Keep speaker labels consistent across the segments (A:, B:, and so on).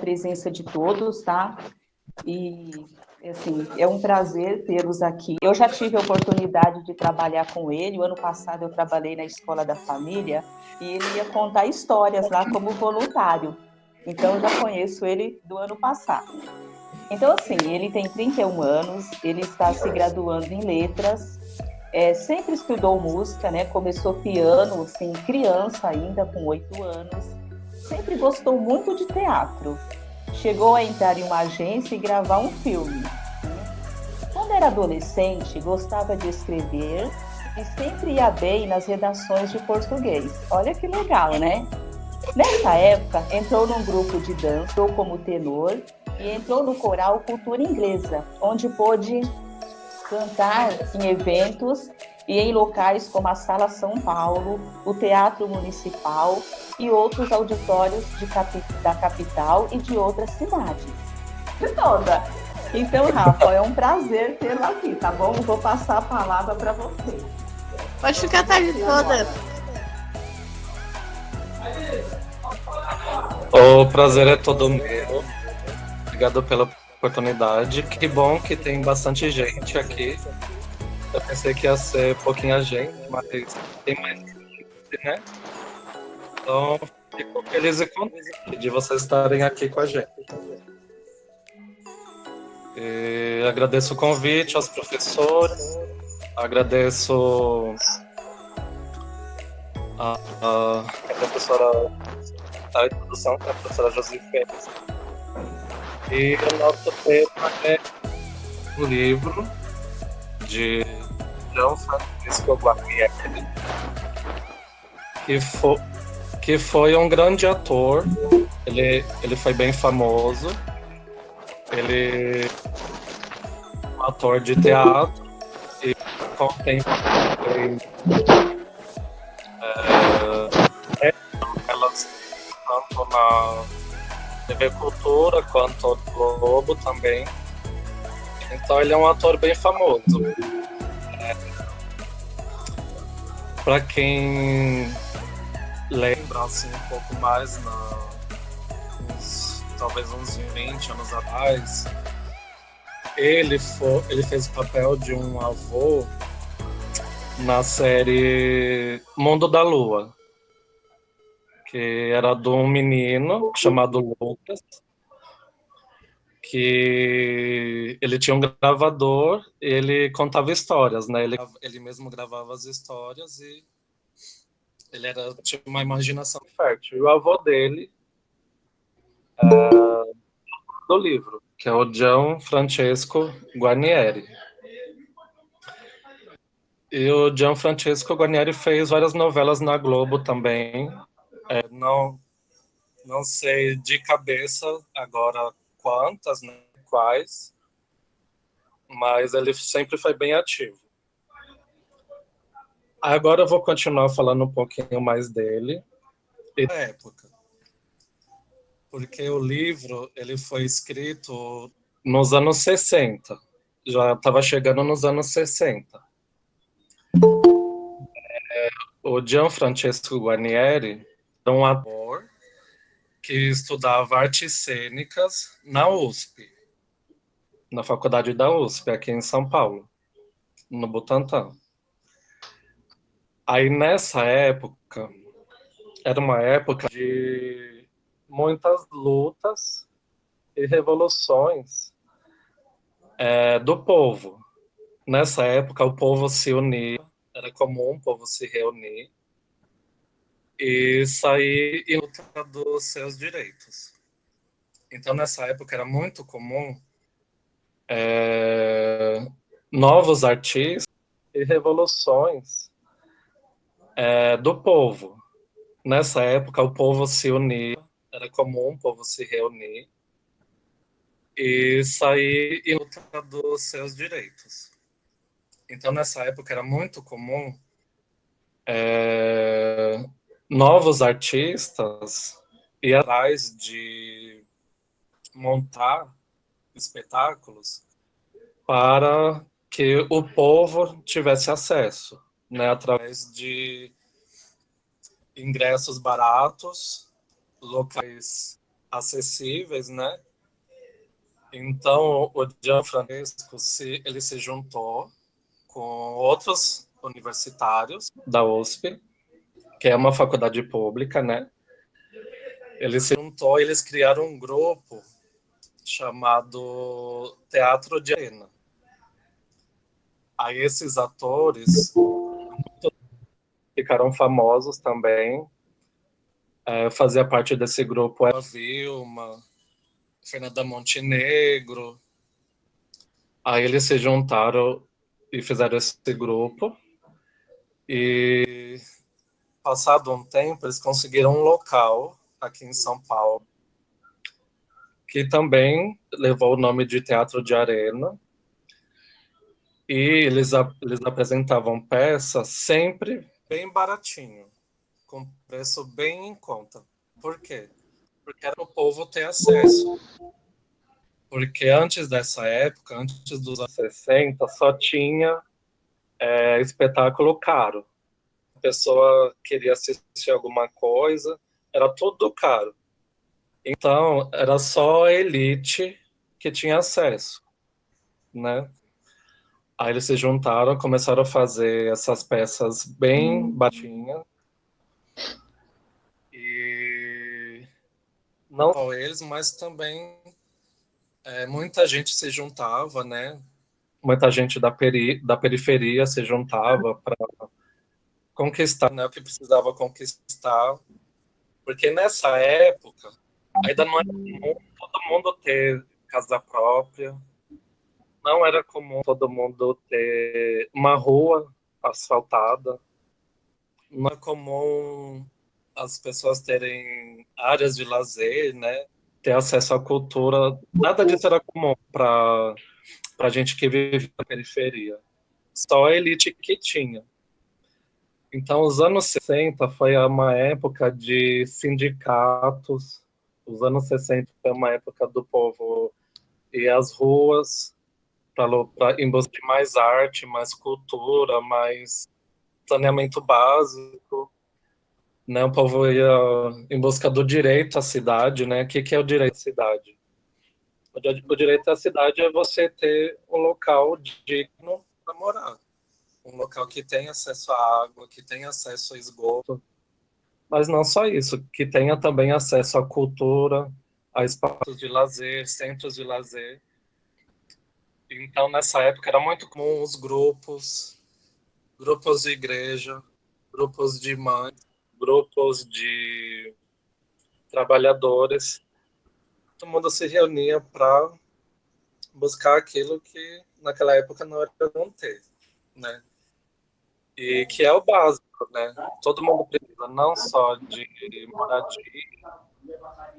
A: presença de todos, tá? E, assim, é um prazer tê-los aqui. Eu já tive a oportunidade de trabalhar com ele. O ano passado eu trabalhei na Escola da Família e ele ia contar histórias lá como voluntário. Então, eu já conheço ele do ano passado. Então, assim, ele tem 31 anos, ele está se graduando em letras, sempre estudou música, né? Começou piano, assim, criança ainda, com 8 anos. Sempre gostou muito de teatro. Chegou a entrar em uma agência e gravar um filme. Quando era adolescente, gostava de escrever e sempre ia bem nas redações de português. Olha que legal, né? Nessa época, entrou num grupo de dança como tenor e entrou no coral Cultura Inglesa, onde pôde cantar em eventos e em locais como a Sala São Paulo, o Teatro Municipal e outros auditórios da capital e de outras cidades. De toda. Então, Rafa, é um prazer tê-lo aqui, tá bom? Vou passar a palavra para você.
B: Pode ficar a tarde toda.
C: O prazer é todo meu. Obrigado pela oportunidade. Que bom que tem bastante gente aqui. Eu pensei que ia ser pouquinha gente, mas tem mais gente, né? Então, fico feliz e contente de vocês estarem aqui com a gente. E agradeço o convite aos professores, agradeço a professora da introdução, que é a professora Josefina. E o nosso tema é um livro de João Francisco Guarnieri, que foi um grande ator. Ele foi bem famoso. Ele é um ator de teatro e com o tempo elas tanto na TV Cultura quanto no Globo também. Então ele é um ator bem famoso. Para quem lembra assim, um pouco mais, talvez uns 20 anos atrás, ele fez o papel de um avô na série Mundo da Lua, que era de um menino chamado Lucas, que ele tinha um gravador e ele contava histórias, né? Ele mesmo gravava as histórias e ele tinha uma imaginação fértil. E o avô dele do livro, que é o Gian Francesco Guarnieri. E o Gian Francesco Guarnieri fez várias novelas na Globo também. Não sei de cabeça agora quantas, né, quais, mas ele sempre foi bem ativo. Agora eu vou continuar falando um pouquinho mais dele e da época. Porque o livro ele foi escrito nos anos 60. Já estava chegando nos anos 60. O Gian Francesco Guarnieri era um ator que estudava artes cênicas na USP, na faculdade da USP, aqui em São Paulo, no Butantã. Aí nessa época, era uma época de muitas lutas e revoluções do povo. Nessa época, o povo se unia, era comum o povo se reunir e sair em luta dos seus direitos. Então, nessa época, era muito comum novos artistas e revoluções do povo. Nessa época, o povo se unia, era comum o povo se reunir e sair em luta dos seus direitos. Então, nessa época, era muito comum novos artistas ir atrás de montar espetáculos para que o povo tivesse acesso, né, através de ingressos baratos, locais acessíveis, né? Então, o Gianfrancesco, ele se juntou com outros universitários da USP, que é uma faculdade pública, né? Ele se juntou e eles criaram um grupo chamado Teatro de Arena. Aí esses atores ficaram famosos também. Fazia parte desse grupo a Vilma, Fernanda Montenegro. Aí eles se juntaram e fizeram esse grupo. E passado um tempo, eles conseguiram um local aqui em São Paulo, que também levou o nome de Teatro de Arena. E eles apresentavam peças sempre bem baratinho, com preço bem em conta. Por quê? Porque era para o povo ter acesso. Porque antes dessa época, antes dos anos 60, só tinha espetáculo caro. A pessoa queria assistir alguma coisa, era tudo caro. Então, era só a elite que tinha acesso, né? Aí eles se juntaram, começaram a fazer essas peças bem baixinhas. E não só eles, mas também muita gente se juntava, né? Muita gente da periferia se juntava para conquistar, né, o que precisava conquistar. Porque nessa época, ainda não era comum todo mundo ter casa própria, não era comum todo mundo ter uma rua asfaltada, não é comum as pessoas terem áreas de lazer, né? Ter acesso à cultura. Nada disso era comum para gente que vive na periferia. Só a elite que tinha. Então, os anos 60 foi uma época de sindicatos. Os anos 60 foi uma época do povo ir às ruas em busca de mais arte, mais cultura, mais saneamento básico, né? O povo ia em busca do direito à cidade, né? O que é o direito à cidade? O direito à cidade é você ter um local digno para morar, um local que tenha acesso à água, que tenha acesso a esgoto, mas não só isso, que tenha também acesso à cultura, a espaços de lazer, centros de lazer. Então, nessa época, era muito comum os grupos de igreja, grupos de mães, grupos de trabalhadores. Todo mundo se reunia para buscar aquilo que naquela época não era não ter, né? E que é o básico, né? Todo mundo precisa não só de moradia,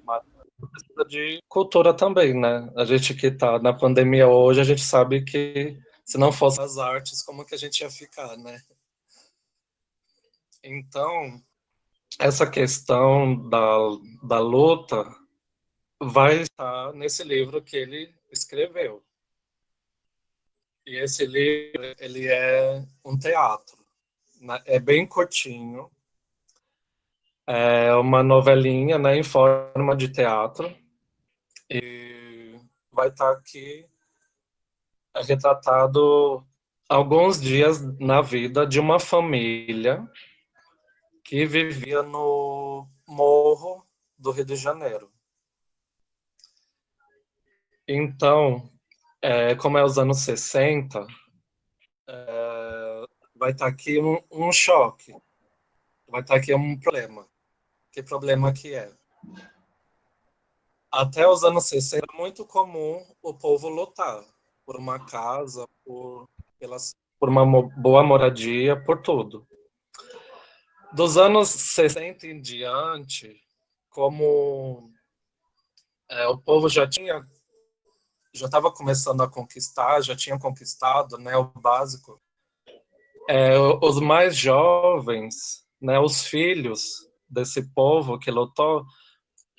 C: mas precisa de cultura também, né? A gente que está na pandemia hoje, a gente sabe que se não fosse as artes, como que a gente ia ficar, né? Então, essa questão da luta vai estar nesse livro que ele escreveu. E esse livro, ele é um teatro, né? É bem curtinho, é uma novelinha, né, em forma de teatro, e vai estar aqui retratado alguns dias na vida de uma família que vivia no morro do Rio de Janeiro. Então, como é os anos 60, vai estar aqui um choque, vai estar aqui um problema. Que problema que é? Até os anos 60 era muito comum o povo lutar por uma casa, por uma boa moradia, por tudo. Dos anos 60 em diante, como o povo já estava começando a conquistar, já tinha conquistado, né, o básico, os mais jovens, né, os filhos desse povo que lutou,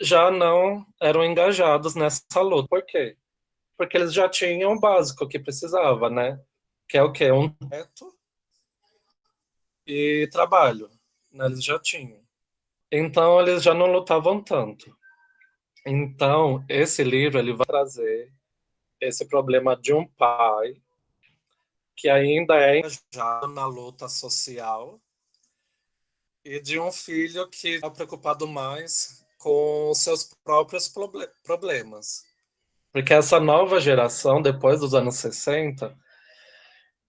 C: já não eram engajados nessa luta. Por quê? Porque eles já tinham o básico que precisava, né? Que é o quê? Um teto e trabalho, né? Eles já tinham. Então, eles já não lutavam tanto. Então, esse livro ele vai trazer esse problema de um pai que ainda é engajado na luta social e de um filho que está preocupado mais com seus próprios problemas. Porque essa nova geração, depois dos anos 60,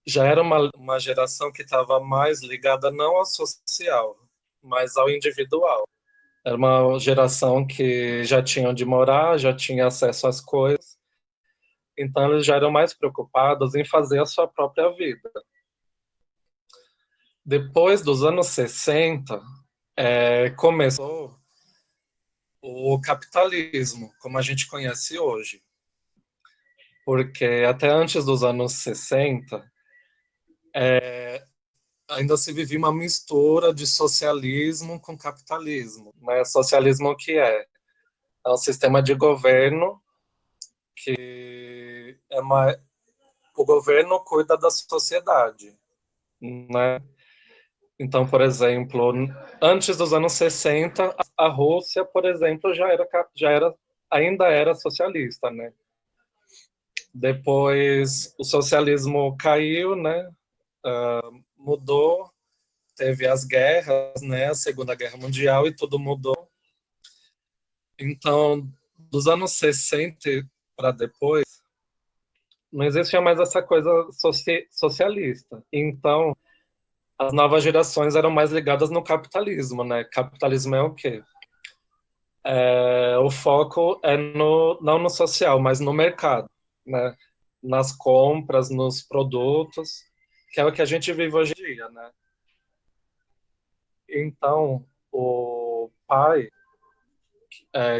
C: já era uma geração que estava mais ligada não ao social, mas ao individual. Era uma geração que já tinha onde morar, já tinha acesso às coisas, então eles já eram mais preocupados em fazer a sua própria vida. Depois dos anos 60, começou o capitalismo, como a gente conhece hoje. Porque até antes dos anos 60, ainda se vivia uma mistura de socialismo com capitalismo. Né? Socialismo que é um sistema de governo que o governo cuida da sociedade. Né? Então, por exemplo, antes dos anos 60, a Rússia, por exemplo, ainda era socialista, né? Depois o socialismo caiu, né? Mudou, teve as guerras, né? A Segunda Guerra Mundial e tudo mudou. Então, dos anos 60 para depois, não existia mais essa coisa socialista. Então, as novas gerações eram mais ligadas no capitalismo, né? Capitalismo é o quê? O foco é não no social, mas no mercado, né? Nas compras, nos produtos, que é o que a gente vive hoje em dia, né? Então, o pai,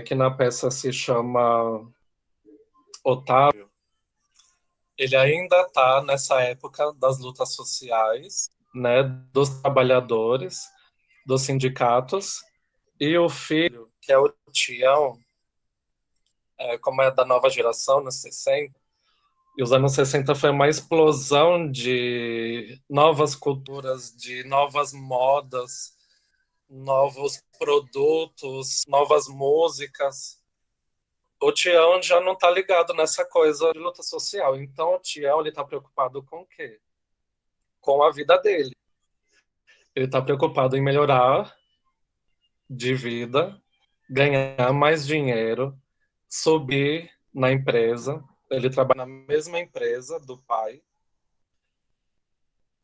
C: que na peça se chama Otávio, ele ainda está nessa época das lutas sociais, né? Dos trabalhadores, dos sindicatos, e o filho, que é o Tião, como é da nova geração, nos 60, e os anos 60 foi uma explosão de novas culturas, de novas modas, novos produtos, novas músicas. O Tião já não está ligado nessa coisa de luta social. Então o Tião ele está preocupado com o quê? Com a vida dele. Ele está preocupado em melhorar de vida, ganhar mais dinheiro, subir na empresa. Ele trabalha na mesma empresa do pai.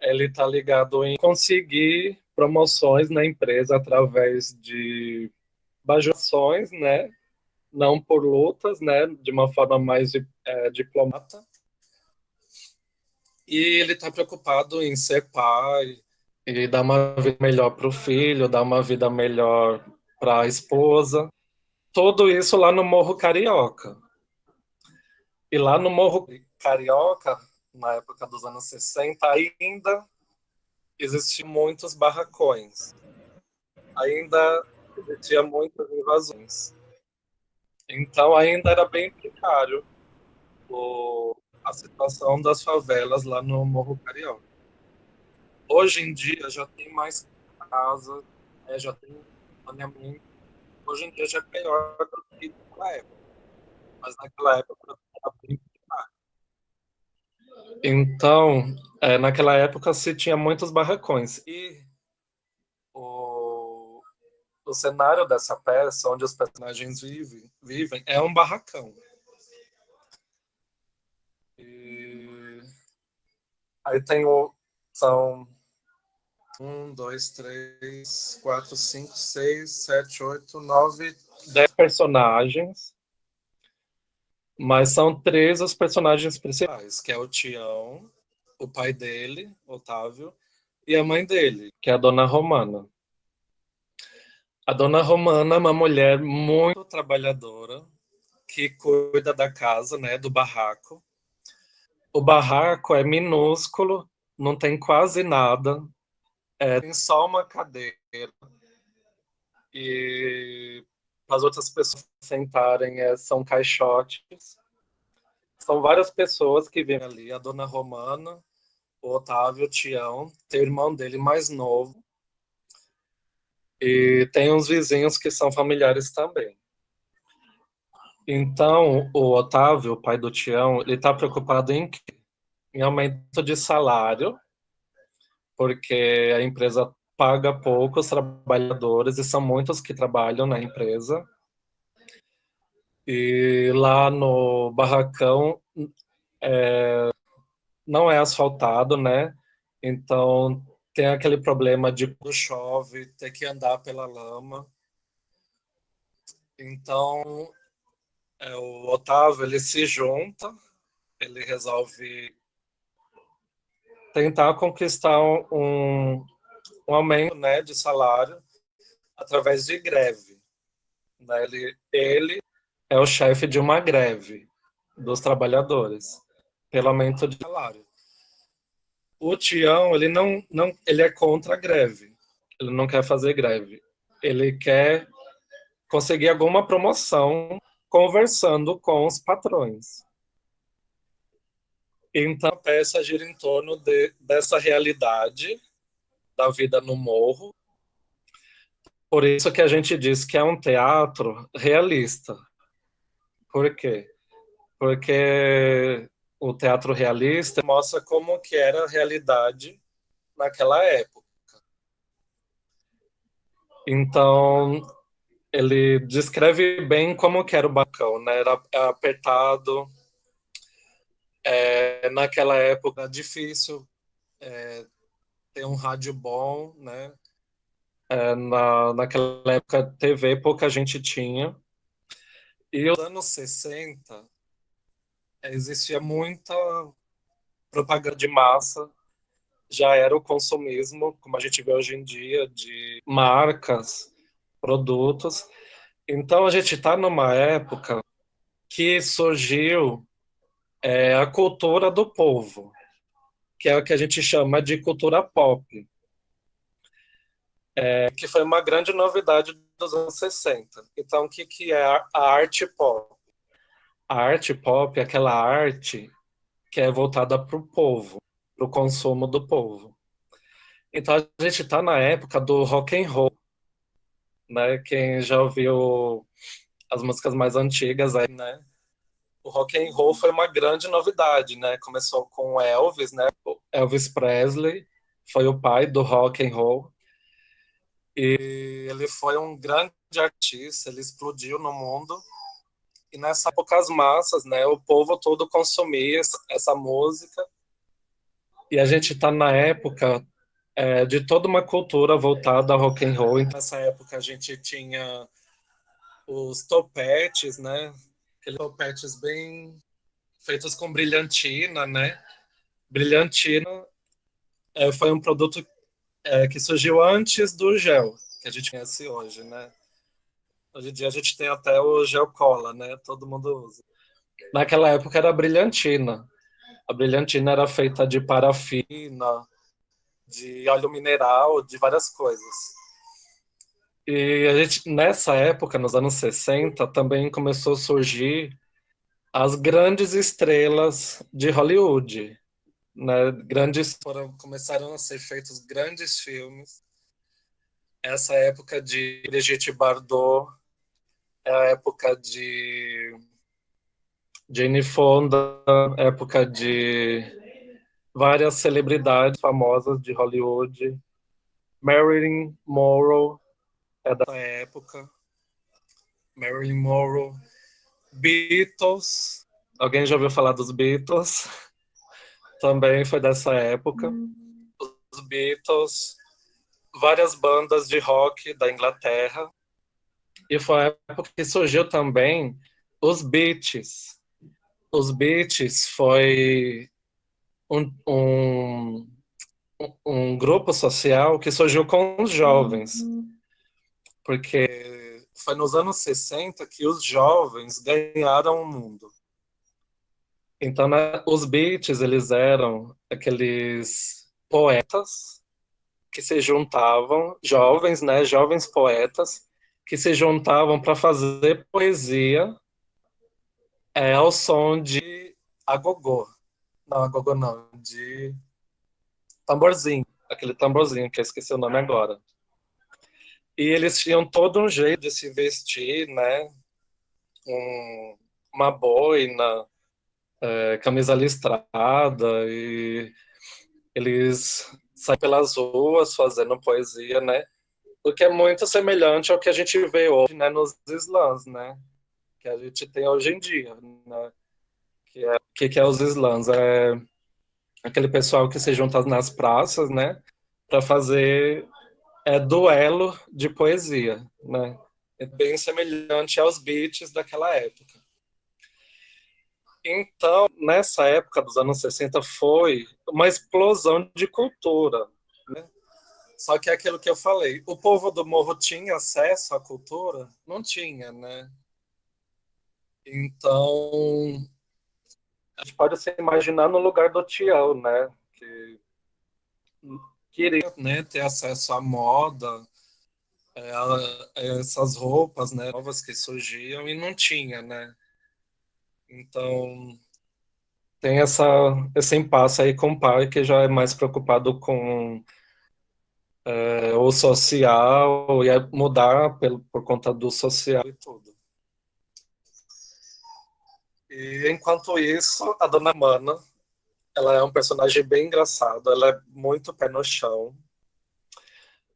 C: Ele está ligado em conseguir promoções na empresa através de bajulações, né? Não por lutas, né? De uma forma mais diplomata. E ele está preocupado em ser pai e dar uma vida melhor para o filho, dar uma vida melhor para a esposa. Tudo isso lá no Morro Carioca. E lá no Morro Carioca, na época dos anos 60, ainda existiam muitos barracões. Ainda existia muitas invasões. Então ainda era bem precário a situação das favelas lá no Morro Carioca. Hoje em dia já tem mais casa, né, já tem saneamento. Hoje em dia já é melhor do que naquela época. Mas naquela época era bem precário. Então, naquela época se tinha muitos barracões. E o cenário dessa peça, onde os personagens vivem é um barracão. E aí são 4, 5, 6, 7, 8, 9, 10 personagens, mas são 3 os personagens principais, que é o Tião, o pai dele, Otávio, e a mãe dele, que é a Dona Romana. A Dona Romana é uma mulher muito trabalhadora, que cuida da casa, né, do barraco. O barraco é minúsculo, não tem quase nada, tem só uma cadeira e as outras pessoas sentarem são caixotes. São várias pessoas que vêm ali, a Dona Romana, o Otávio, o Tião, tem o irmão dele mais novo e tem uns vizinhos que são familiares também. Então, o Otávio, o pai do Tião, ele está preocupado em quê? Em aumento de salário, porque a empresa paga pouco os trabalhadores e são muitos que trabalham na empresa. E lá no barracão não é asfaltado, né? Então tem aquele problema de quando chove, ter que andar pela lama. Então o Otávio ele se junta, ele resolve tentar conquistar um aumento, né, de salário através de greve. Né? Ele é o chefe de uma greve dos trabalhadores pelo aumento de salário. O Tião, ele é contra a greve. Ele não quer fazer greve. Ele quer conseguir alguma promoção conversando com os patrões. Então, a peça gira em torno dessa realidade da vida no morro. Por isso que a gente diz que é um teatro realista. Por quê? Porque o teatro realista mostra como que era a realidade naquela época. Então, ele descreve bem como que era o balcão, né? Era apertado, naquela época era difícil ter um rádio bom, né? Naquela época, TV pouca gente tinha. E nos anos 60, existia muita propaganda de massa, já era o consumismo, como a gente vê hoje em dia, de marcas, produtos. Então, a gente está numa época que surgiu a cultura do povo, que é o que a gente chama de cultura pop, que foi uma grande novidade dos anos 60. Então, o que é a arte pop? A arte pop é aquela arte que é voltada para o povo, para o consumo do povo. Então, a gente está na época do rock and roll, né? Quem já ouviu as músicas mais antigas aí, né? O rock and roll foi uma grande novidade, né? Começou com Elvis, né? O Elvis Presley foi o pai do rock and roll e ele foi um grande artista, ele explodiu no mundo e nessa época as massas, né? O povo todo consumia essa música e a gente está na época de toda uma cultura voltada ao rock and roll. Então, nessa época a gente tinha os topetes, né? Aqueles topetes bem feitos com brilhantina, né? Brilhantina foi um produto que surgiu antes do gel, que a gente conhece hoje, né? Hoje em dia a gente tem até o gel cola, né? Todo mundo usa. Naquela época era a brilhantina. A brilhantina era feita de parafina, de óleo mineral, de várias coisas. E a gente, nessa época, nos anos 60, também começou a surgir as grandes estrelas de Hollywood, né? Começaram a ser feitos grandes filmes. Essa época de Brigitte Bardot, é a época de Jane Fonda, época de várias celebridades famosas de Hollywood. Marilyn Monroe é dessa época. Marilyn Monroe. Beatles. Alguém já ouviu falar dos Beatles? Também foi dessa época. Os Beatles. Várias bandas de rock da Inglaterra. E foi a época que surgiu também os Beats. Os Beats foi um, um grupo social que surgiu com os jovens, porque foi nos anos 60 que os jovens ganharam o mundo. Então, né, os Beats, eles eram aqueles poetas que se juntavam, jovens, né, jovens poetas, que se juntavam para fazer poesia ao som de agogô. Não, agogô não, de tamborzinho, aquele tamborzinho que eu esqueci o nome agora. E eles tinham todo um jeito de se vestir, né? uma boina, camisa listrada, e eles saem pelas ruas fazendo poesia, né? O que é muito semelhante ao que a gente vê hoje, né, nos slams, né? Que a gente tem hoje em dia, né? Que é os slams? É aquele pessoal que se junta nas praças, né? Para fazer duelo de poesia, né? É bem semelhante aos beats daquela época. Então, nessa época dos anos 60 foi uma explosão de cultura, né? Só que é aquilo que eu falei, o povo do morro tinha acesso à cultura? Não tinha, né? Então, a gente pode se imaginar no lugar do Tião, né? Que queria, né, ter acesso à moda, a essas roupas, né, novas que surgiam e não tinha, né? Então, tem esse impasse aí com o pai que já é mais preocupado com o social e mudar por conta do social e tudo. E enquanto isso, a Dona Mana, ela é um personagem bem engraçado, ela é muito pé no chão.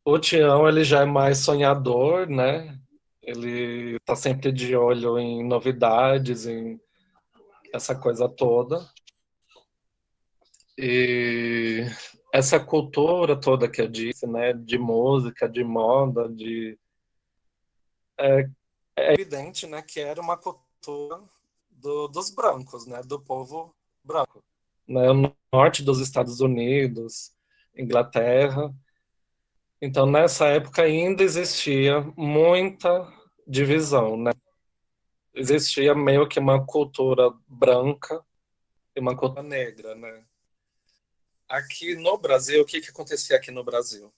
C: O Tião, ele já é mais sonhador, né? Ele tá sempre de olho em novidades, em essa coisa toda. E essa cultura toda que eu disse, né, de música, de moda, é evidente, né, que era uma cultura dos brancos, né, do povo branco, né, no norte dos Estados Unidos, Inglaterra. Então, nessa época ainda existia muita divisão, né? Existia meio que uma cultura branca e uma cultura negra, né? Aqui no Brasil, o que que acontecia aqui no Brasil?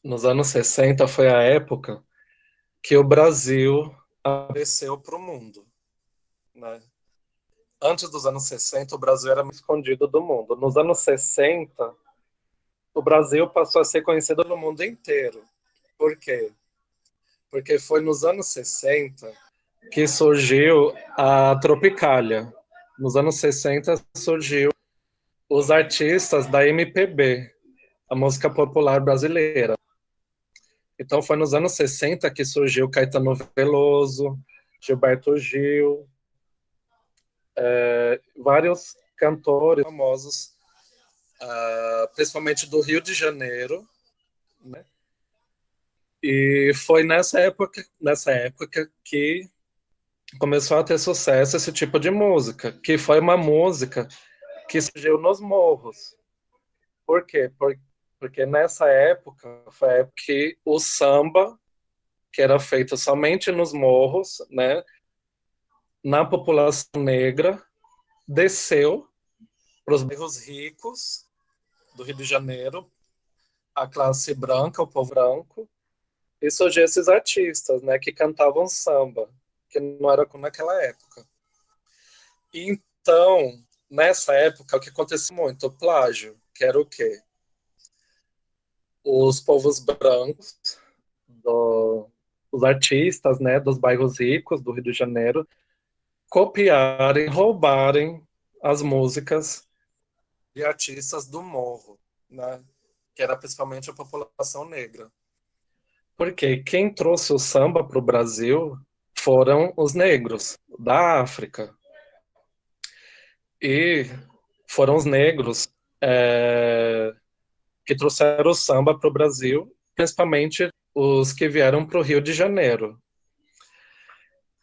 C: Nos anos 60 foi a época que o Brasil apareceu para o mundo, né? Antes dos anos 60, o Brasil era mais escondido do mundo. Nos anos 60, o Brasil passou a ser conhecido no mundo inteiro. Por quê? Porque foi nos anos 60 que surgiu a Tropicália. Nos anos 60 surgiu os artistas da MPB, a música popular brasileira. Então foi nos anos 60 que surgiu Caetano Veloso, Gilberto Gil, vários cantores famosos, principalmente do Rio de Janeiro, né? E foi nessa época que começou a ter sucesso esse tipo de música, que foi uma música que surgiu nos morros. Por quê? Porque nessa época foi a época que o samba, que era feito somente nos morros, né, na população negra, desceu para os bairros ricos do Rio de Janeiro, a classe branca, o povo branco, e surgiu esses artistas, né, que cantavam samba, que não era como naquela época. Então, nessa época, o que aconteceu muito? O plágio, que era o quê? Os povos brancos, os artistas, né, dos bairros ricos do Rio de Janeiro, copiarem, roubarem as músicas de artistas do morro, né, que era principalmente a população negra. Porque quem trouxe o samba para o Brasil foram os negros da África. E foram os negros que trouxeram o samba para o Brasil, principalmente os que vieram para o Rio de Janeiro.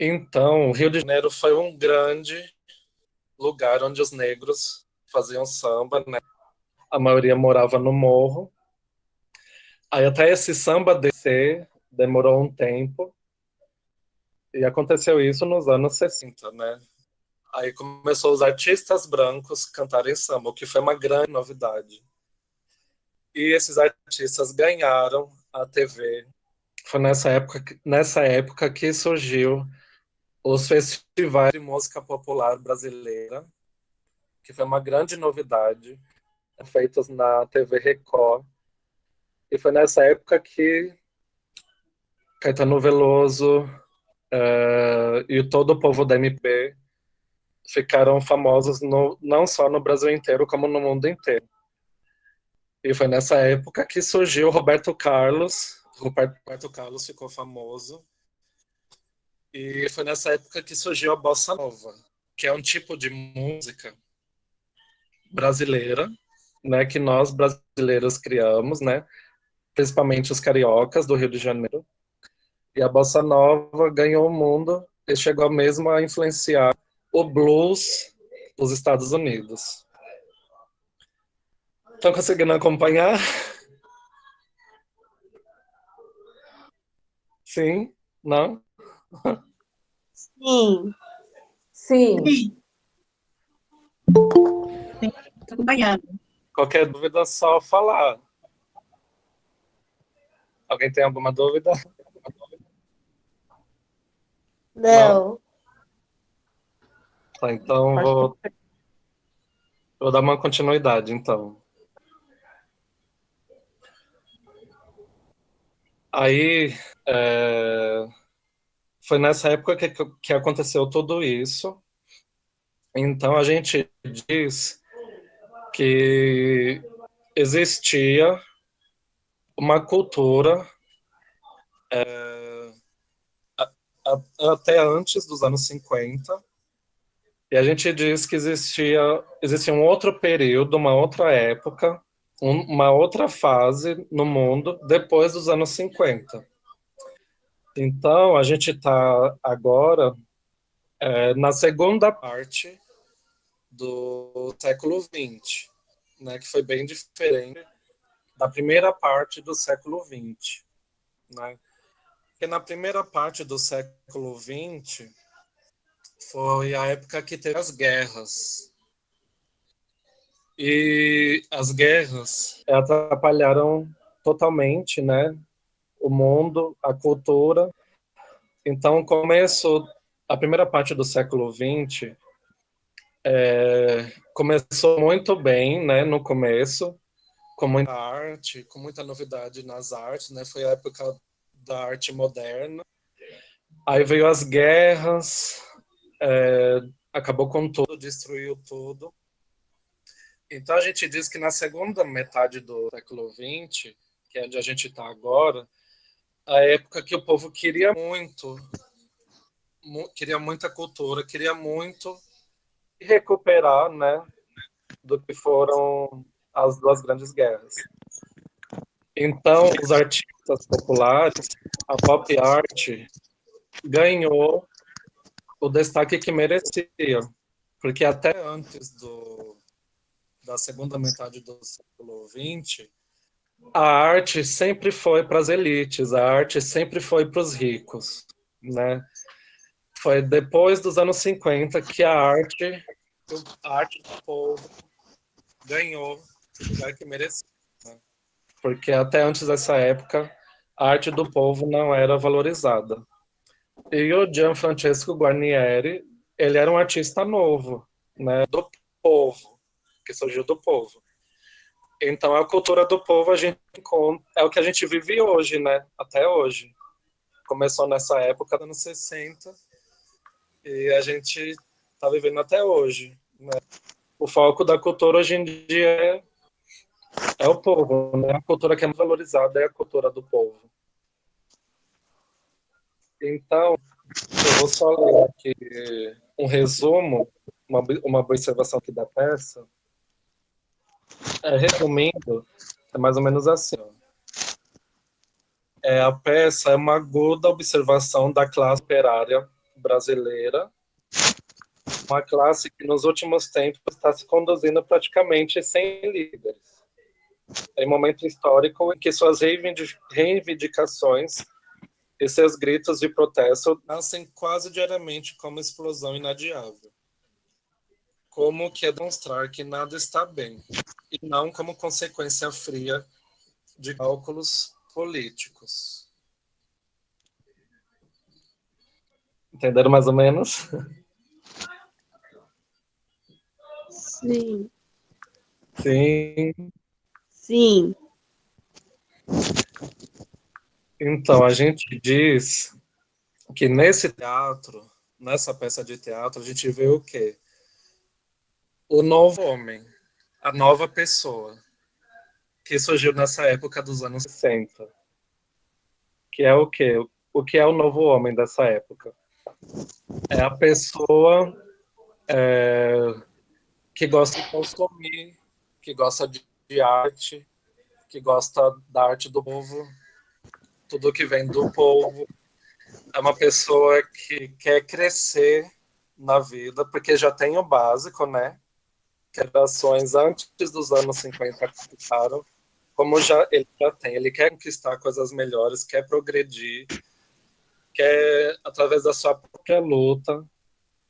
C: Então, o Rio de Janeiro foi um grande lugar onde os negros faziam samba, né? A maioria morava no morro. Aí até esse samba descer demorou um tempo. E aconteceu isso nos anos 60, né? Aí começou os artistas brancos cantarem samba, o que foi uma grande novidade. E esses artistas ganharam a TV. Foi nessa época que surgiu os festivais de música popular brasileira, que foi uma grande novidade, feitos na TV Record. E foi nessa época que Caetano Veloso, e todo o povo da MPB ficaram famosos não só no Brasil inteiro, como no mundo inteiro. E foi nessa época que surgiu o Roberto Carlos. Roberto Carlos ficou famoso. E foi nessa época que surgiu a Bossa Nova, que é um tipo de música brasileira, né, que nós brasileiros criamos, né, principalmente os cariocas do Rio de Janeiro. E a Bossa Nova ganhou o mundo e chegou mesmo a influenciar o blues dos Estados Unidos. Estão conseguindo acompanhar? Sim? Não?
B: Sim,
A: Sim.
B: sim. Tô acompanhando.
C: Qualquer dúvida é só falar. Alguém tem alguma dúvida? Não?
B: Não.
C: Tá, então vou dar uma continuidade, então. Aí, foi nessa época que aconteceu tudo isso. Então, a gente diz que existia uma cultura até antes dos anos 50, e a gente diz que existia um outro período, uma outra época, uma outra fase no mundo depois dos anos 50. Então, a gente está agora na segunda parte do século XX, né, que foi bem diferente da primeira parte do século XX. Né? Porque na primeira parte do século XX foi a época que teve as guerras. E as guerras atrapalharam totalmente, né, o mundo, a cultura. Então, começou a primeira parte do século XX, começou muito bem, né, no começo, com muita arte, com muita novidade nas artes, né, foi a época da arte moderna. Aí veio as guerras, acabou com tudo, destruiu tudo. Então a gente diz que na segunda metade do século XX, que é onde a gente está agora, a época que o povo queria muita cultura, queria muito recuperar, né, do que foram as duas grandes guerras. Então os artistas populares, a pop art, ganhou o destaque que merecia, porque até antes da segunda metade do século XX, a arte sempre foi para as elites, a arte sempre foi para os ricos, né? Foi depois dos anos 50 que a arte do povo ganhou o lugar que merecia, né? Porque até antes dessa época a arte do povo não era valorizada. E o Gianfrancesco Guarnieri, ele era um artista novo, né, do povo, que surgiu do povo. Então a cultura do povo é o que a gente vive hoje, né, até hoje. Começou nessa época dos anos 60 e a gente está vivendo até hoje, né? O foco da cultura hoje em dia é o povo, né? A cultura que é mais valorizada é a cultura do povo. Então, eu vou só ler aqui um resumo, uma observação aqui da peça. Resumindo, é mais ou menos assim. Ó. A peça é uma aguda observação da classe operária brasileira, uma classe que nos últimos tempos está se conduzindo praticamente sem líderes. Em momento histórico em que suas reivindicações e seus gritos de protesto nascem quase diariamente como explosão inadiável. Como que é demonstrar que nada está bem, e não como consequência fria de cálculos políticos. Entenderam mais ou menos?
B: Sim.
C: Sim.
B: Sim.
C: Então, a gente diz que nesse teatro, nessa peça de teatro, a gente vê o quê? O novo homem, a nova pessoa, que surgiu nessa época dos anos 60. Que é o quê? O que é o novo homem dessa época? É a pessoa que gosta de consumir, que gosta de arte, que gosta da arte do povo, tudo que vem do povo. É uma pessoa que quer crescer na vida, porque já tem o básico, né? Gerações antes dos anos 50 conquistaram, como ele já tem. Ele quer conquistar coisas melhores, quer progredir, quer, através da sua própria luta,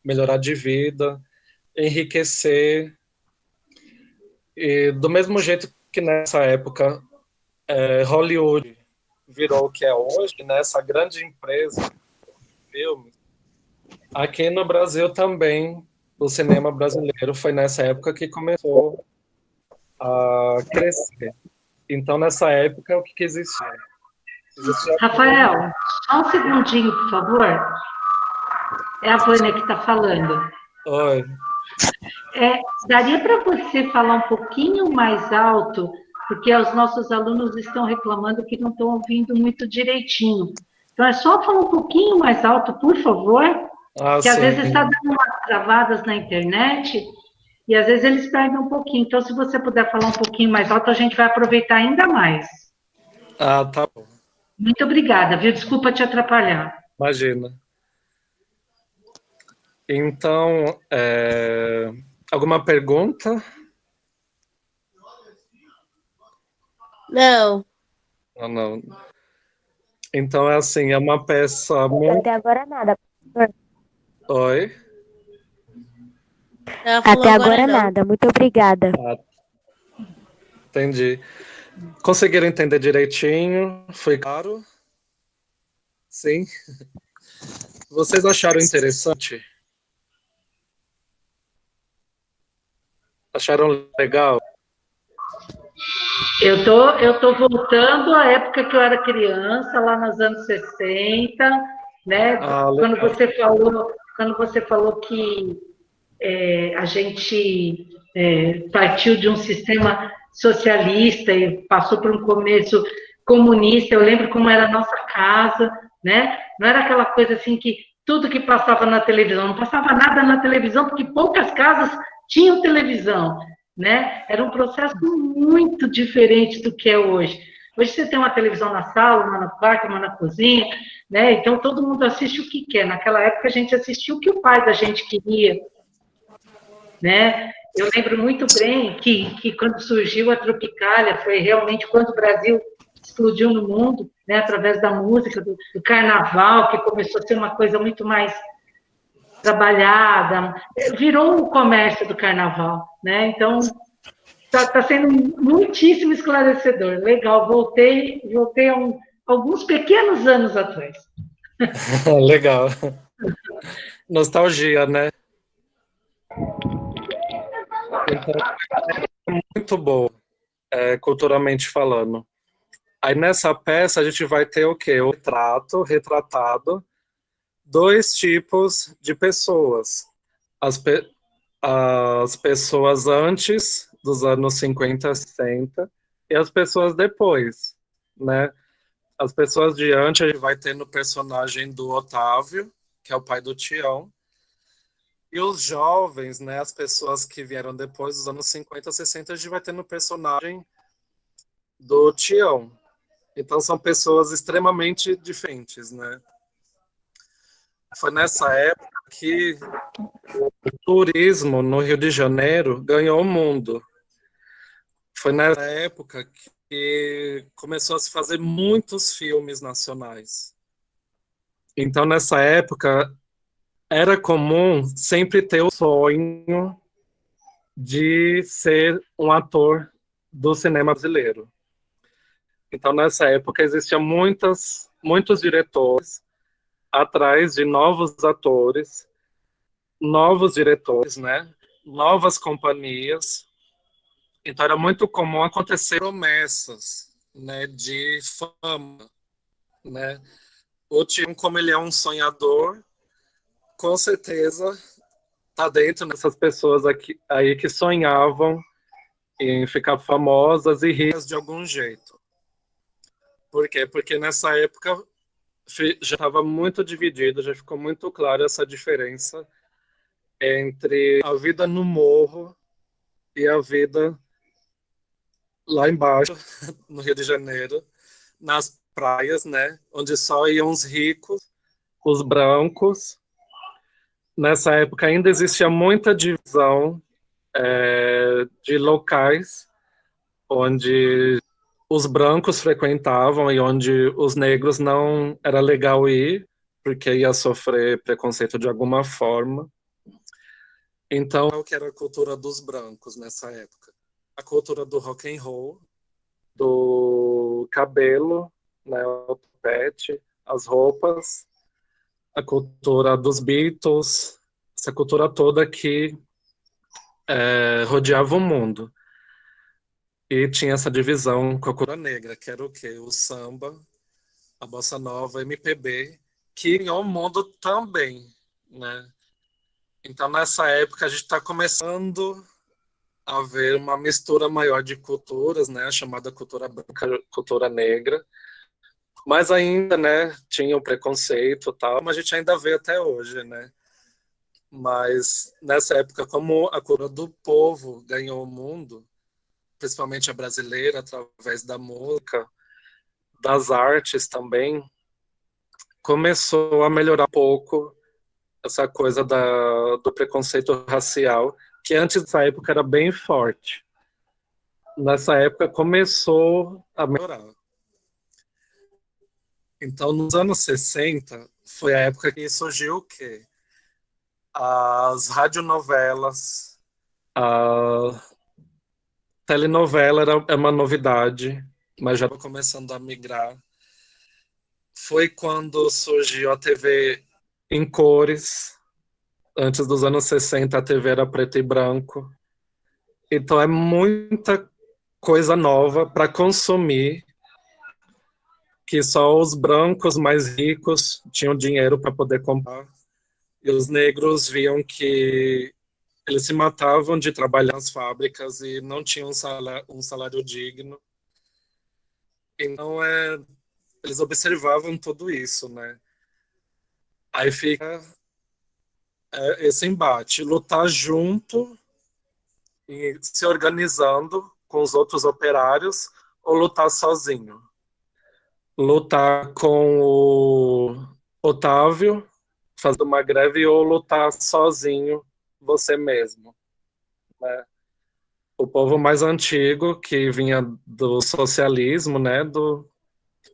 C: melhorar de vida, enriquecer. E do mesmo jeito que nessa época Hollywood virou o que é hoje, né, essa grande empresa de filmes, aqui no Brasil também, o cinema brasileiro foi nessa época que começou a crescer. Então, nessa época, o que existia? Existia...
D: Rafael, só um segundinho, por favor. É a Vânia que está falando.
C: Oi.
D: Daria para você falar um pouquinho mais alto, porque os nossos alunos estão reclamando que não estão ouvindo muito direitinho. Então, é só falar um pouquinho mais alto, por favor, que às vezes está dando umas travadas na internet e às vezes eles perdem um pouquinho. Então, se você puder falar um pouquinho mais alto, a gente vai aproveitar ainda mais.
C: Ah, tá bom.
D: Muito obrigada, viu? Desculpa te atrapalhar.
C: Imagina. Então, alguma pergunta?
B: Não.
C: Não. Então, é assim, é uma peça muito...
E: Até agora nada, professor.
C: Oi?
E: Até agora nada, muito obrigada.
C: Entendi. Conseguiram entender direitinho? Foi claro? Sim? Vocês acharam interessante? Acharam legal?
D: Eu tô voltando à época que eu era criança, lá nos anos 60, né? Quando você falou que a gente partiu de um sistema socialista e passou por um começo comunista, eu lembro como era a nossa casa, né? Não era aquela coisa assim que tudo que passava na televisão, não passava nada na televisão, porque poucas casas tinham televisão, né? Era um processo muito diferente do que é hoje. Hoje você tem uma televisão na sala, uma no quarto, uma na cozinha, né? Então todo mundo assiste o que quer. Naquela época a gente assistia o que o pai da gente queria, né? Eu lembro muito bem que quando surgiu a Tropicália, foi realmente quando o Brasil explodiu no mundo, né, através da música, do carnaval, que começou a ser uma coisa muito mais trabalhada, virou o comércio do carnaval, né? Então, está sendo muitíssimo esclarecedor. Legal, voltei a alguns pequenos anos atrás.
C: Legal. Nostalgia, né? Então, muito bom, culturalmente falando. Aí nessa peça a gente vai ter o quê? O retratado, dois tipos de pessoas. As pessoas antes dos anos 50, 60 e as pessoas depois, né? As pessoas de antes a gente vai ter no personagem do Otávio, que é o pai do Tião, e os jovens, né, as pessoas que vieram depois dos anos 50, 60, a gente vai ter no personagem do Tião. Então são pessoas extremamente diferentes, né? Foi nessa época que o turismo no Rio de Janeiro ganhou o mundo. Foi nessa época que começou a se fazer muitos filmes nacionais. Então nessa época era comum sempre ter o sonho de ser um ator do cinema brasileiro. Então, nessa época, existiam muitos diretores atrás de novos atores, novos diretores, né? Novas companhias. Então, era muito comum acontecer promessas, né, de fama, né? o Tim, como ele é um sonhador, com certeza tá dentro dessas pessoas aqui, aí que sonhavam em ficar famosas e ricas de algum jeito. Por quê? Porque nessa época já estava muito dividido, já ficou muito claro essa diferença entre a vida no morro e a vida lá embaixo, no Rio de Janeiro, nas praias, né, onde só iam os ricos, os brancos. Nessa época ainda existia muita divisão de locais onde os brancos frequentavam e onde os negros não era legal ir, porque ia sofrer preconceito de alguma forma. Então, o que era a cultura dos brancos nessa época? A cultura do rock and roll, do cabelo, né, o topete, as roupas, a cultura dos Beatles, essa cultura toda que rodeava o mundo. E tinha essa divisão com a cultura negra, que era o quê? O samba, a bossa nova, a MPB, que ganhou o mundo também, né? Então, nessa época, a gente está começando a ver uma mistura maior de culturas, né? A chamada cultura branca, cultura negra. Mas ainda, né, tinha o preconceito e tal, mas a gente ainda vê até hoje, né? Mas nessa época, como a cultura do povo ganhou o mundo, principalmente a brasileira, através da música, das artes também, começou a melhorar um pouco essa coisa do preconceito racial, que antes dessa época era bem forte. Nessa época começou a melhorar. Então, nos anos 60, foi a época que surgiu o quê? As radionovelas, a telenovela é uma novidade, mas já estava começando a migrar. Foi quando surgiu a TV em cores. Antes dos anos 60, a TV era preto e branco. Então, é muita coisa nova para consumir, que só os brancos mais ricos tinham dinheiro para poder comprar. E os negros viam que eles se matavam de trabalhar nas fábricas e não tinham um salário digno. Então, eles observavam tudo isso, né? Aí fica esse embate, lutar junto e se organizando com os outros operários ou lutar sozinho. Lutar com o Otávio, fazer uma greve, ou lutar sozinho, você mesmo, né? O povo mais antigo, que vinha do socialismo, né,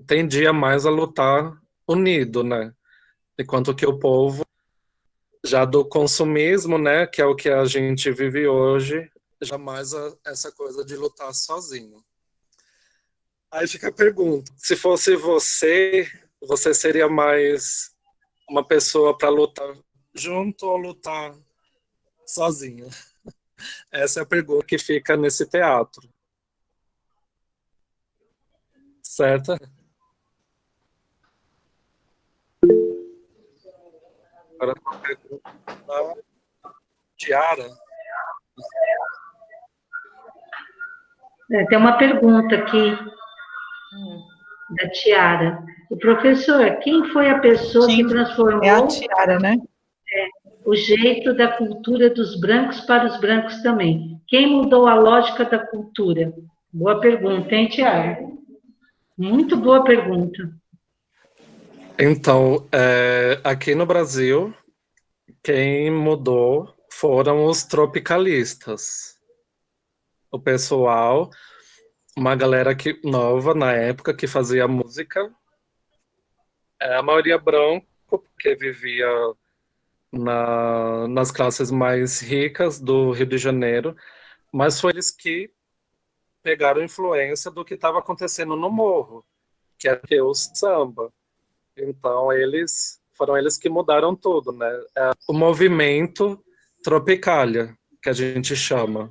C: tendia mais a lutar unido, né? Enquanto que o povo já do consumismo, né, que é o que a gente vive hoje, jamais essa coisa de lutar sozinho. Aí fica a pergunta, se fosse você seria mais uma pessoa para lutar junto ou lutar sozinho? Essa é a pergunta que fica nesse teatro. Certo? Agora a pergunta da Tiara.
D: Tem uma pergunta aqui da Tiara. O professor, quem foi a pessoa que transformou...
F: É a Tiara, né?
D: O jeito da cultura dos brancos para os brancos também. Quem mudou a lógica da cultura? Boa pergunta, hein, Tiara? Muito boa pergunta.
C: Então, aqui no Brasil, quem mudou foram os tropicalistas. O pessoal, uma galera nova na época que fazia música, a maioria branco, porque vivia nas classes mais ricas do Rio de Janeiro, mas foi eles que pegaram influência do que estava acontecendo no morro, que era o samba. Então, foram eles que mudaram tudo, né? O movimento Tropicália, que a gente chama.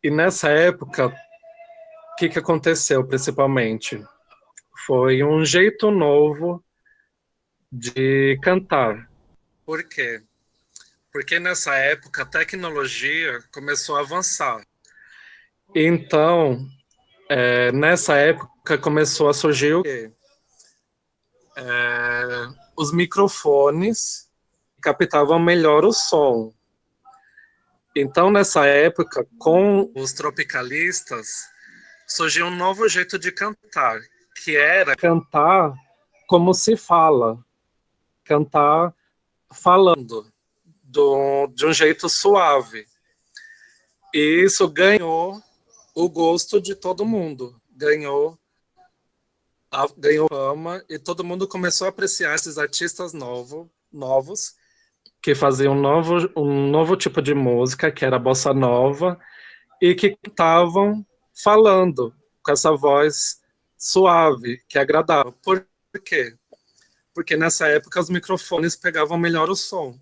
C: E nessa época, o que aconteceu, principalmente? foi um jeito novo de cantar. Por quê? Porque nessa época a tecnologia começou a avançar. Então, nessa época começou a surgir o quê? Os microfones captavam melhor o som. Então, nessa época, com os tropicalistas, surgiu um novo jeito de cantar, que era cantar como se fala, cantar falando, de um jeito suave. E isso ganhou o gosto de todo mundo, ganhou fama, e todo mundo começou a apreciar esses artistas novos, que faziam um novo tipo de música, que era a bossa nova, e que cantavam falando, com essa voz suave, que agradava. Por quê? Porque nessa época os microfones pegavam melhor o som.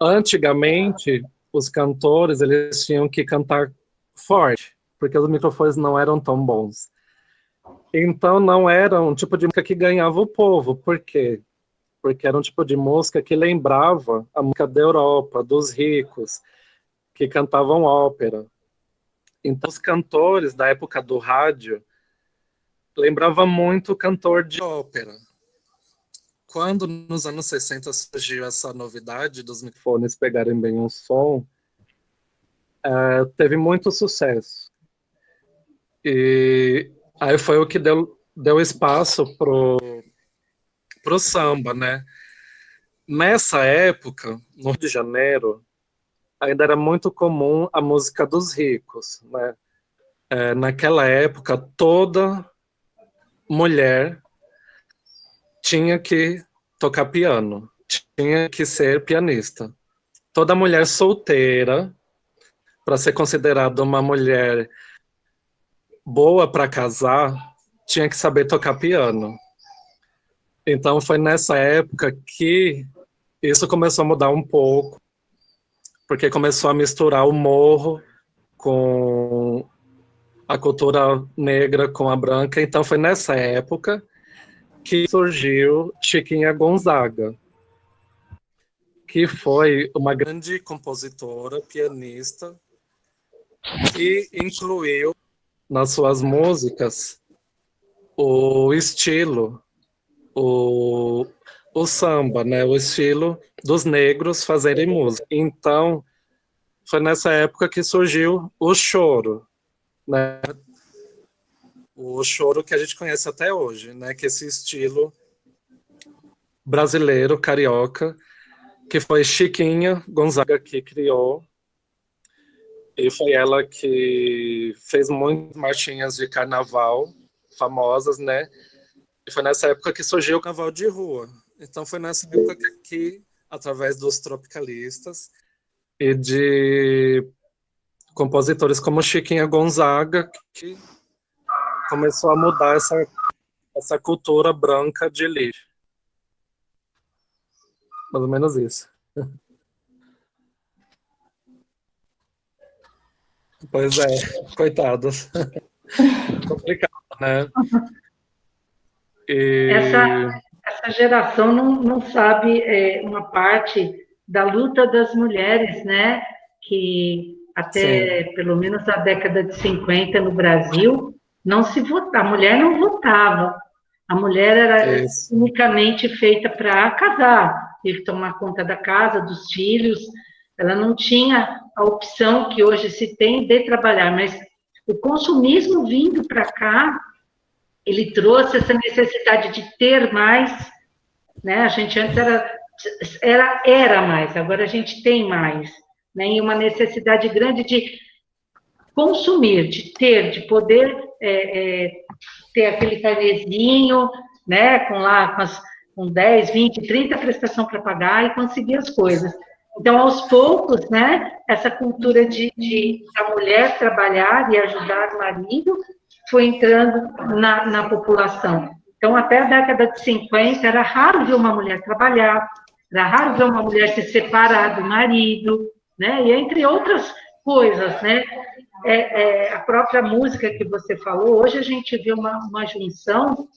C: Antigamente, os cantores eles tinham que cantar forte, porque os microfones não eram tão bons. Então não era um tipo de música que ganhava o povo. Por quê? Porque era um tipo de música que lembrava a música da Europa, dos ricos, que cantavam ópera. Então os cantores da época do rádio lembravam muito o cantor de ópera. Quando nos anos 60 surgiu essa novidade dos microfones pegarem bem um som, teve muito sucesso. E aí foi o que deu espaço pro samba, né? Nessa época, no Rio de Janeiro, ainda era muito comum a música dos ricos, né? Naquela época, toda mulher tinha que tocar piano, tinha que ser pianista. Toda mulher solteira, para ser considerada uma mulher boa para casar, tinha que saber tocar piano. Então foi nessa época que isso começou a mudar um pouco, porque começou a misturar o morro com a cultura negra com a branca. Então foi nessa época que surgiu Chiquinha Gonzaga, que foi uma grande compositora, pianista, que incluiu nas suas músicas o estilo, o samba, né? O estilo dos negros fazerem música. Então, foi nessa época que surgiu o choro, né? O choro que a gente conhece até hoje, né? Que é esse estilo brasileiro, carioca, que foi Chiquinha Gonzaga que criou. E foi ela que fez muitas marchinhas de carnaval famosas, né? E foi nessa época que surgiu o carnaval de rua. Então foi nessa época que através dos tropicalistas e de compositores como Chiquinha Gonzaga, que começou a mudar essa cultura branca de elite. Mais ou menos isso. Pois é, coitados. Complicado, né?
D: Essa geração não sabe uma parte da luta das mulheres, né? Que até
C: Sim.
D: pelo menos a década de 50 no Brasil, não se votava, a mulher não votava. A mulher era unicamente feita para casar, ter que tomar conta da casa, dos filhos. Ela não tinha a opção que hoje se tem de trabalhar, mas o consumismo vindo para cá, ele trouxe essa necessidade de ter mais, né? A gente antes era mais, agora a gente tem mais, né? E uma necessidade grande de consumir, de ter, de poder ter aquele carnezinho, né? Com 10, 20, 30 prestação para pagar e conseguir as coisas. Então, aos poucos, né? Essa cultura de a mulher trabalhar e ajudar o marido foi entrando na população. Então, até a década de 50, era raro ver uma mulher trabalhar, era raro ver uma mulher se separar do marido, né? E entre outras coisas, né? A própria música que você falou, hoje a gente vê uma junção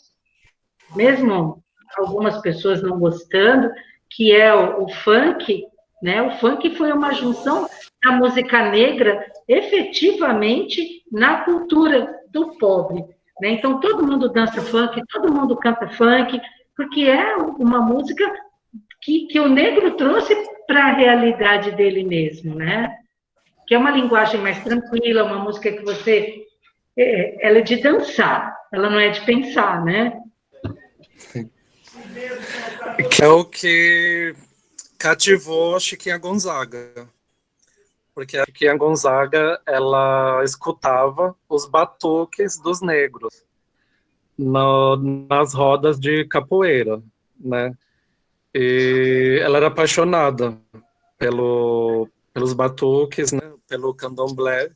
D: mesmo algumas pessoas não gostando, que é o funk, né? O funk foi uma junção da música negra efetivamente na cultura do pobre, né? Então, todo mundo dança funk, todo mundo canta funk, porque é uma música que o negro trouxe para a realidade dele mesmo, né? Que é uma linguagem mais tranquila, uma música que você... ela é de dançar, ela não é de pensar, né?
C: Que é o que cativou a Chiquinha Gonzaga. Porque a Chiquinha Gonzaga, ela escutava os batuques dos negros nas rodas de capoeira, né? E ela era apaixonada pelos batuques, né? Pelo candomblé.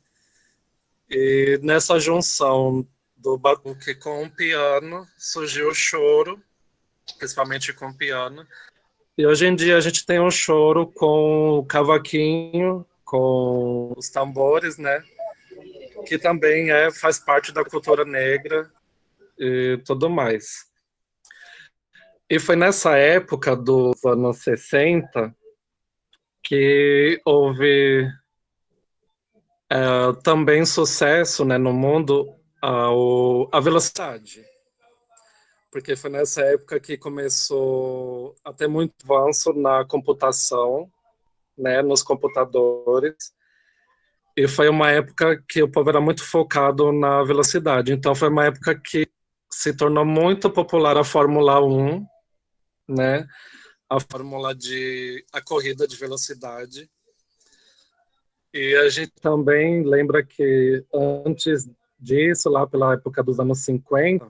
C: E nessa junção do batuque com o piano, surgiu o choro, principalmente com o piano. E hoje em dia a gente tem um choro com o cavaquinho, com os tambores, né? Que também faz parte da cultura negra e tudo mais. E foi nessa época dos anos 60 que houve também sucesso, né, no mundo a velocidade. Porque foi nessa época que começou a ter muito avanço na computação, né, nos computadores, e foi uma época que o povo era muito focado na velocidade. Então foi uma época que se tornou muito popular a Fórmula 1, né, a corrida de velocidade. E a gente também lembra que antes disso, lá pela época dos anos 50,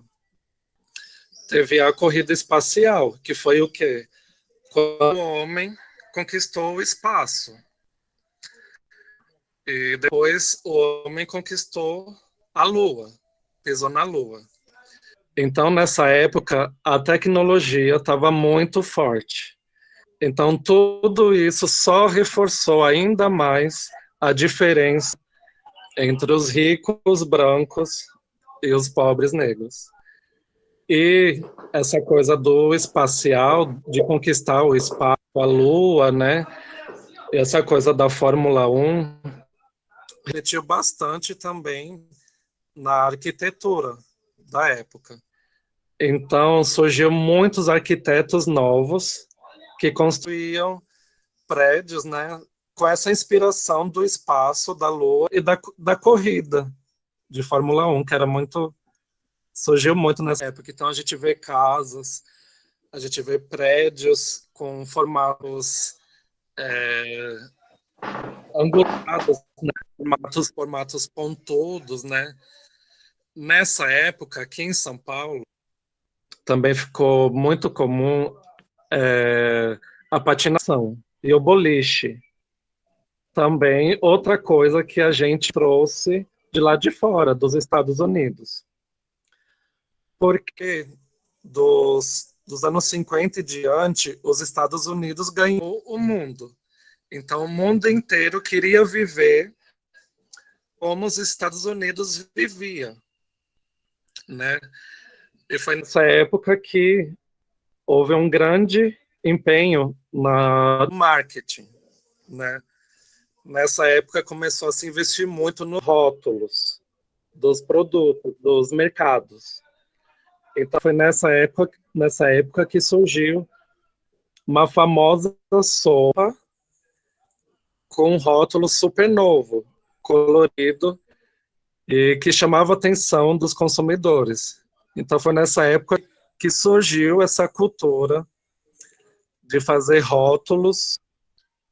C: teve a corrida espacial, que foi o quê? Quando o homem conquistou o espaço. E depois o homem conquistou a Lua, pisou na Lua. Então, nessa época, a tecnologia estava muito forte. Então, tudo isso só reforçou ainda mais a diferença entre os ricos brancos e os pobres negros. E essa coisa do espacial, de conquistar o espaço, a Lua, né? E essa coisa da Fórmula 1 refletiu bastante também na arquitetura da época. Então, surgiu muitos arquitetos novos que construíam prédios, né, com essa inspiração do espaço, da Lua e da corrida de Fórmula 1, que surgiu muito nessa época. Então, a gente vê casas, a gente vê prédios com formatos angulados, né, formatos pontudos, né? Nessa época, aqui em São Paulo, também ficou muito comum a patinação e o boliche. Também outra coisa que a gente trouxe de lá de fora, dos Estados Unidos. Porque dos anos 50 e diante, os Estados Unidos ganhou o mundo. Então, o mundo inteiro queria viver como os Estados Unidos vivia, né? E foi nessa época que houve um grande empenho no marketing, né? Nessa época começou a se investir muito nos rótulos dos produtos, dos mercados. Então foi nessa época que surgiu uma famosa sopa com um rótulo super novo, colorido, e que chamava a atenção dos consumidores. Então foi nessa época que surgiu essa cultura de fazer rótulos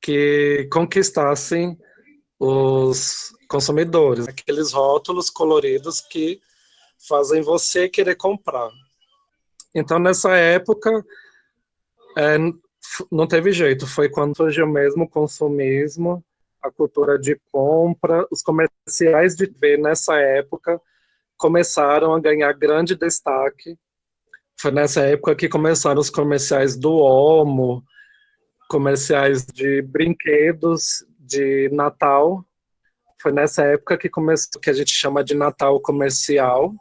C: que conquistassem os consumidores, aqueles rótulos coloridos que fazem você querer comprar. Então, nessa época, não teve jeito, foi quando surgiu mesmo o consumismo, a cultura de compra, os comerciais de TV nessa época começaram a ganhar grande destaque. Foi nessa época que começaram os comerciais do Omo, comerciais de brinquedos de Natal. Foi nessa época que começou o que a gente chama de Natal comercial,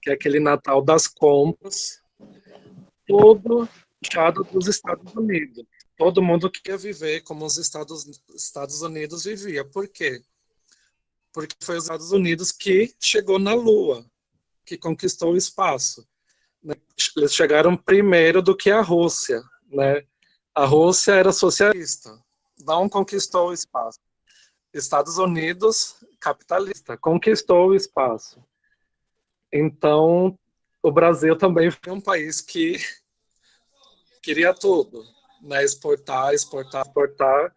C: que é aquele Natal das compras, tudo puxado dos Estados Unidos. Todo mundo queria viver como os Estados Unidos vivia. Por quê? Porque foi os Estados Unidos que chegou na Lua, que conquistou o espaço. Né? Eles chegaram primeiro do que a Rússia, né? A Rússia era socialista, não conquistou o espaço. Estados Unidos, capitalista, conquistou o espaço. Então, o Brasil também foi um país que queria tudo, né? Exportar, exportar, exportar.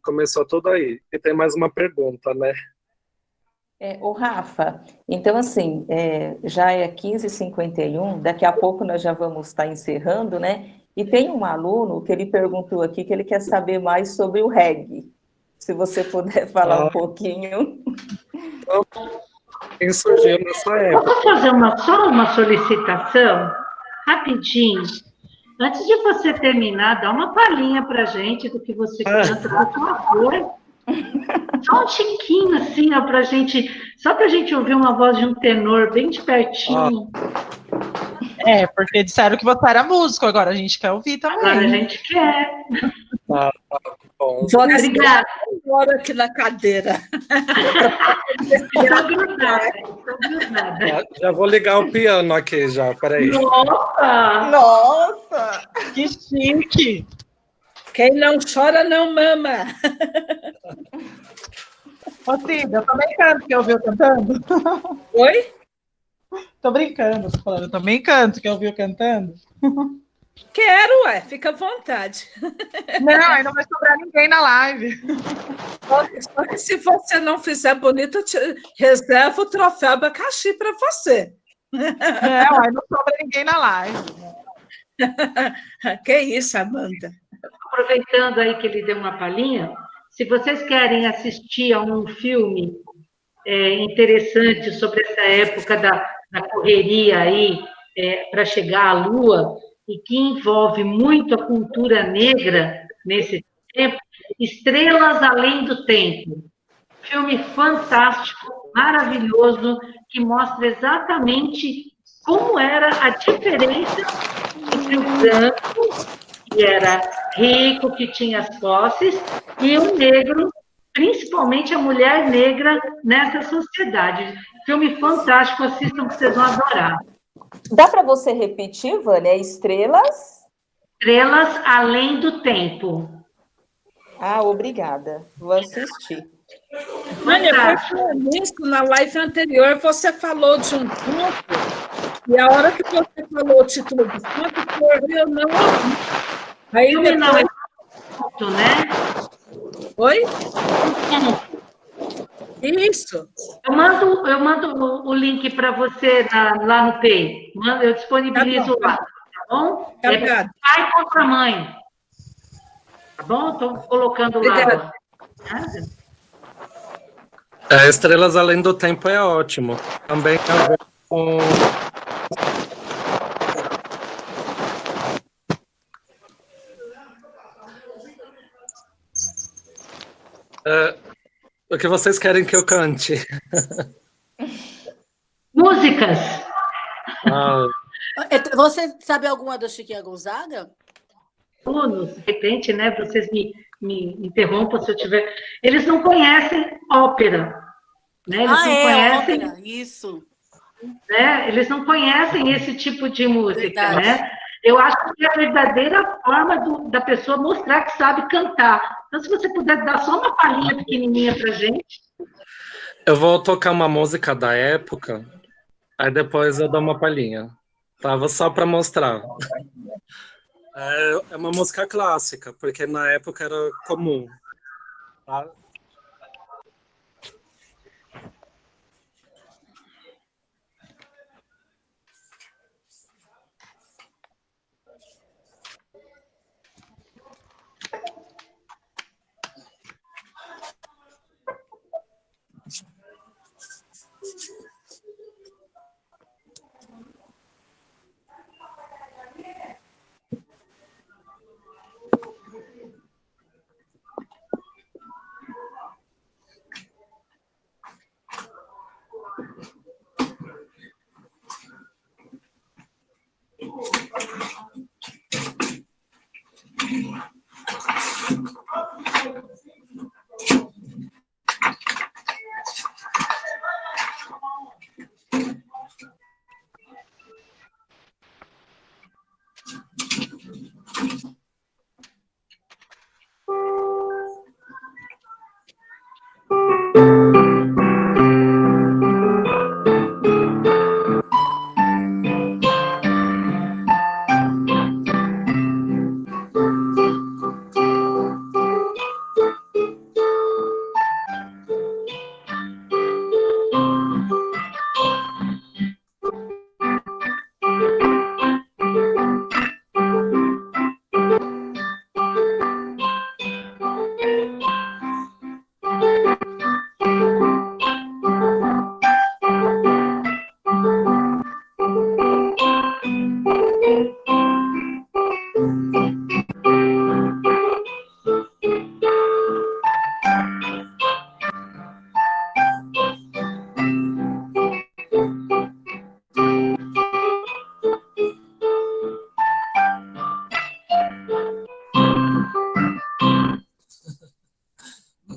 C: Começou tudo aí. E tem mais uma pergunta, né?
A: Ô Rafa, então assim, já é 15h51, daqui a pouco nós já vamos estar encerrando, né? E tem um aluno que ele perguntou aqui que ele quer saber mais sobre o reggae. Se você puder falar um pouquinho.
C: Quem surgiu nessa época?
D: Posso fazer só uma solicitação? Rapidinho. Antes de você terminar, dá uma palhinha pra gente do que você canta, por favor. Só um tiquinho, assim, ó, só pra gente ouvir uma voz de um tenor bem de pertinho.
F: Porque disseram que você era músico, agora a gente quer ouvir também.
D: Agora a gente quer.
C: Tá bom.
D: Obrigada.
B: Agora aqui na cadeira.
C: Já vou ligar o piano aqui já, peraí.
B: Nossa!
F: Que chique!
B: Quem não chora, não mama.
F: Ô, Cida, eu também canto, quer ouvir eu cantando?
B: Oi?
F: Tô brincando, tô falando, eu também canto, quer ouvir eu cantando?
B: Quero, fica à vontade.
F: Não, aí não vai sobrar ninguém na live.
B: Só que se você não fizer bonito, eu te reservo o troféu abacaxi para você.
F: Não, aí não sobra ninguém na live.
B: Que isso, Amanda?
D: Aproveitando aí que ele deu uma palhinha, se vocês querem assistir a um filme interessante sobre essa época da correria aí para chegar à Lua, e que envolve muito a cultura negra nesse tempo, Estrelas Além do Tempo. Filme fantástico, maravilhoso, que mostra exatamente como era a diferença entre o branco, que era rico, que tinha as posses, e o negro, principalmente a mulher negra nessa sociedade. Filme fantástico, assistam que vocês vão adorar.
A: Dá para você repetir, Vânia? Estrelas?
D: Estrelas Além do Tempo.
A: Obrigada. Vou assistir.
B: Vânia, por falar nisso, na live anterior você falou de um conto, e a hora que você falou o título do conto, eu não ouvi. Aí depois...
D: Não é conto, né?
B: Oi? Isso.
D: Eu mando o link para você lá no Pay. Eu disponibilizo lá, tá bom?
B: Obrigada.
D: Pai contra mãe. Tá bom? Estou colocando lá.
C: Estrelas Além do Tempo é ótimo. Também tem a ver com... o que vocês querem que eu cante?
D: Músicas.
G: Você sabe alguma do Chiquinha Gonzaga?
D: De repente, né? Vocês me interrompam se eu tiver. Eles não conhecem ópera, né? Eles não conhecem.
G: Ópera, isso.
D: Né? Eles não conhecem esse tipo de música, né? Eu acho que é a verdadeira forma da pessoa mostrar que sabe cantar. Então, se você puder dar só uma palhinha pequenininha para gente.
C: Eu vou tocar uma música da época, aí depois eu dou uma palhinha. Tava só para mostrar. É uma música clássica, porque na época era comum. Tá?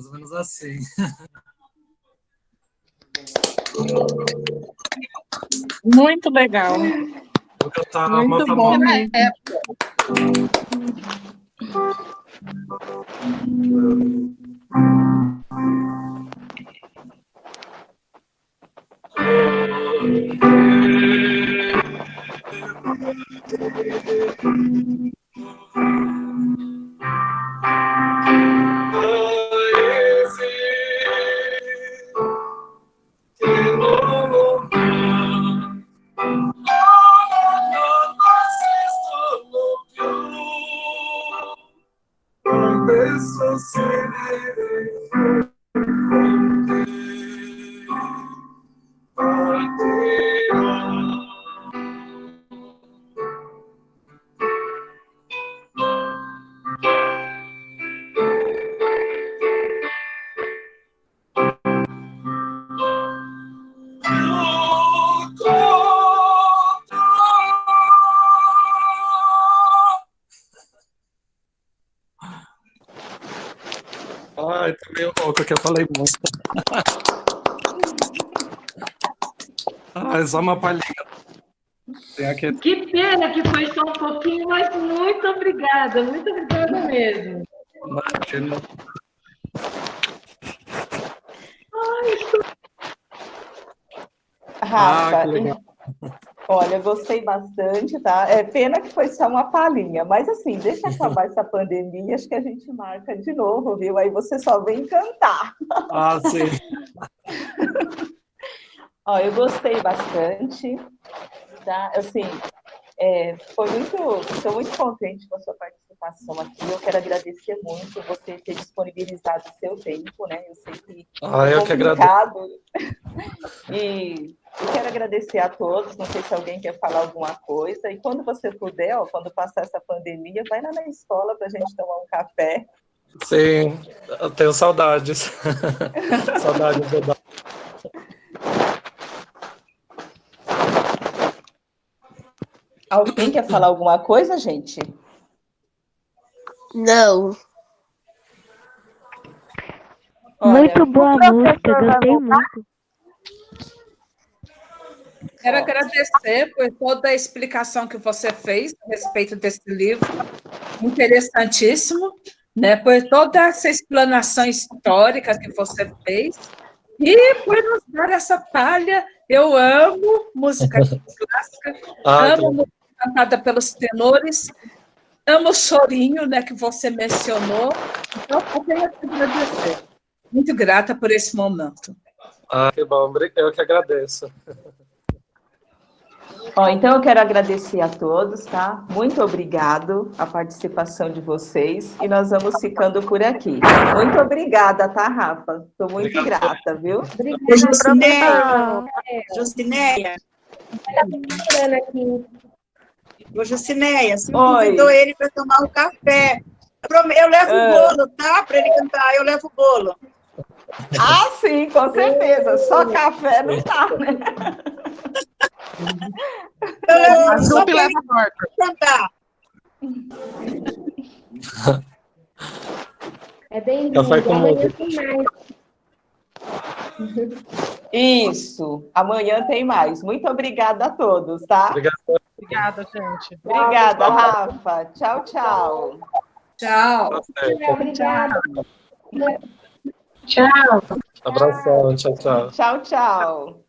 C: ou menos assim.
B: Muito legal.
C: Porque eu tava
B: Muito
C: uma
B: bom
C: famosa.
B: mesmo.
C: Ai, tô meio louco que eu falei muito. Ai, só uma palhinha. Tem aqui.
D: Que pena que foi só um pouquinho, mas muito obrigada mesmo.
C: Imagina.
A: Rafa,
C: que legal.
A: olha, eu gostei bastante, tá? É pena que foi só uma palhinha, mas assim, deixa acabar essa pandemia, acho que a gente marca de novo, viu? Aí você só vem cantar.
C: Ah, sim.
A: Ó, eu gostei bastante, tá? Assim, estou muito contente com a sua participação aqui. Eu quero agradecer muito você ter disponibilizado o seu tempo, né? Eu sei que é
C: Eu que agradeço.
A: complicado. E eu quero agradecer a todos. Não sei se alguém quer falar alguma coisa. E quando você puder, ó, quando passar essa pandemia, vai lá na escola para a gente tomar um café.
C: Sim, eu tenho saudades. Saudades da.
A: Alguém quer falar alguma coisa, gente?
E: Não.
A: Olha,
E: Muito boa a música, gostei muito.
B: Quero agradecer por toda a explicação que você fez a respeito desse livro, interessantíssimo, né? Por toda essa explanação histórica que você fez e por nos dar essa palha. Eu amo música clássica, amo música cantada pelos tenores, amo o chorinho, né, que você mencionou. Então, eu tenho que agradecer. Muito grata por esse momento.
C: Que bom, eu que agradeço.
A: Ó, então eu quero agradecer a todos, tá? Muito obrigado a participação de vocês e nós vamos ficando por aqui. Muito obrigada, tá, Rafa? Estou muito grata, viu?
H: Jucineia, Jucineia, Jucineia, você convidou ele para tomar um café. Eu levo o bolo, tá? Para ele cantar, eu levo o bolo.
A: Ah, sim, com certeza. Só café não dá, né?
H: Eu levo
F: A
H: só
F: Jupe
H: para
F: leva
H: ele
F: a torta.
H: cantar.
E: É bem-vindo.
C: Café com
E: Amanhã
C: música.
E: tem mais.
A: Isso. Amanhã tem mais. Muito obrigada a todos, tá?
F: Obrigada, gente.
A: Obrigada, Rafa. Tchau, tchau.
B: Tchau.
E: Obrigada.
D: Tchau.
C: Abração, tchau, tchau.
A: Tchau, tchau.